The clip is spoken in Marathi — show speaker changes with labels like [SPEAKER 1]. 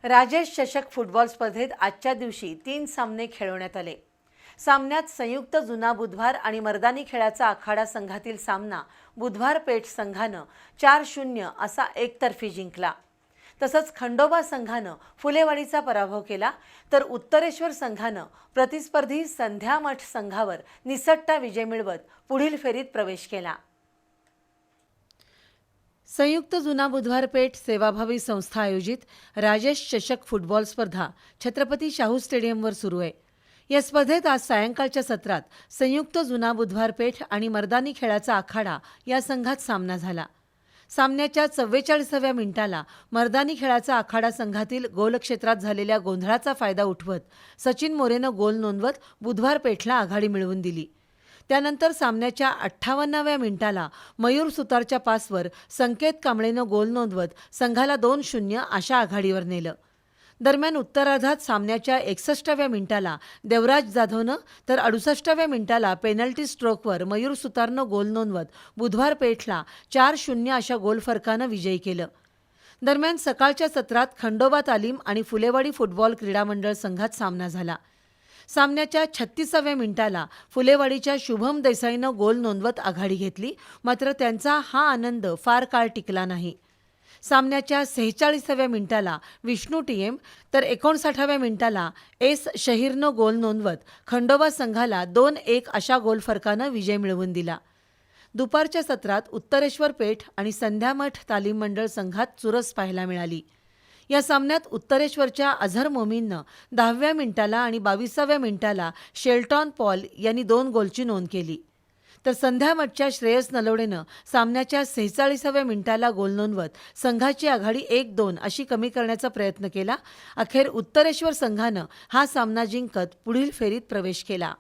[SPEAKER 1] राजेश चषक फुटबॉल स्पर्धेत आजच्या दिवशी 3 सामने खेळवण्यात आले। सामन्यात संयुक्त जुना बुधवार आणि मर्दानी खेळाचा आखाडा संघातील सामना बुधवार पेठ संघानं 4-0 असा एकतर्फी जिंकला। तसंच खंडोबा संघानं फुलेवाडीचा पराभव केला, तर उत्तरेश्वर संघानं प्रतिस्पर्धी संध्या मठ संघावर निसट्टा विजय मिळवत पुढील फेरीत प्रवेश केला। संयुक्त जुना बुधवार पेठ सेवाभावी संस्था आयोजित राजेश चषक फुटबॉल स्पर्धा छत्रपती शाहू स्टेडियमवर सुरू आहे। या स्पर्धेत आज सायंकाळच्या सत्रात संयुक्त जुना बुधवार पेठ आणि मर्दानी खेळाचा आखाडा या संघात सामना झाला। सामन्याच्या 44व्या मिनिटाला मर्दानी खेळाचा आखाडा संघातील गोल क्षेत्रात झालेल्या गोंधळाचा फायदा उठवत सचिन मोरेनं गोल नोंदवत बुधवार पेठला आघाडी मिळवून दिली। त्यानंतर सामन्याच्या 58व्या मिनिटाला मयूर सुतारच्या पासवर संकेत कांबळेनं गोल नोंदवत संघाला 2-0 अशा आघाडीवर नेलं। दरम्यान उत्तरार्धात सामन्याच्या 61व्या मिनिटाला देवराज जाधवनं तर 68व्या मिनिटाला पेनल्टी स्ट्रोकवर मयूर सुतारनं गोल नोंदवत बुधवार पेठला 4-0 अशा गोल फरकानं विजयी केलं। दरम्यान सकाळच्या सत्रात खंडोबा तालीम आणि फुलेवाडी फुटबॉल क्रीडा मंडळ संघात सामना झाला। सामन्याच्या 36व्या मिनिटाला फुलेवाडीच्या शुभम देसाईनं गोल नोंदवत आघाडी घेतली, मात्र त्यांचा हा आनंद फार काळ टिकला नाही। सामन्याच्या 46व्या मिनिटाला विष्णू टीएम तर 59व्या मिनिटाला एस शहीरनं गोल नोंदवत खंडोबा संघाला 2-1 अशा गोल फरकानं विजय मिळवून दिला। दुपारच्या सत्रात उत्तरेश्वर पेठ आणि संध्यामठ तालीम मंडळ संघात चुरस पाहायला मिळाली। या सामन्यात उत्तरेश्वरच्या अझर मोमीननं 10व्या मिनिटाला आणि 22व्या मिनिटाला शेल्टॉन पॉल यांनी 2 गोलची नोंद केली, तर संध्यामठच्या श्रेयस नलवडेनं सामन्याच्या 46व्या मिनिटाला गोल नोंदवत संघाची आघाडी 1-2 अशी कमी करण्याचा प्रयत्न केला। अखेर उत्तरेश्वर संघानं हा सामना जिंकत पुढील फेरीत प्रवेश केला।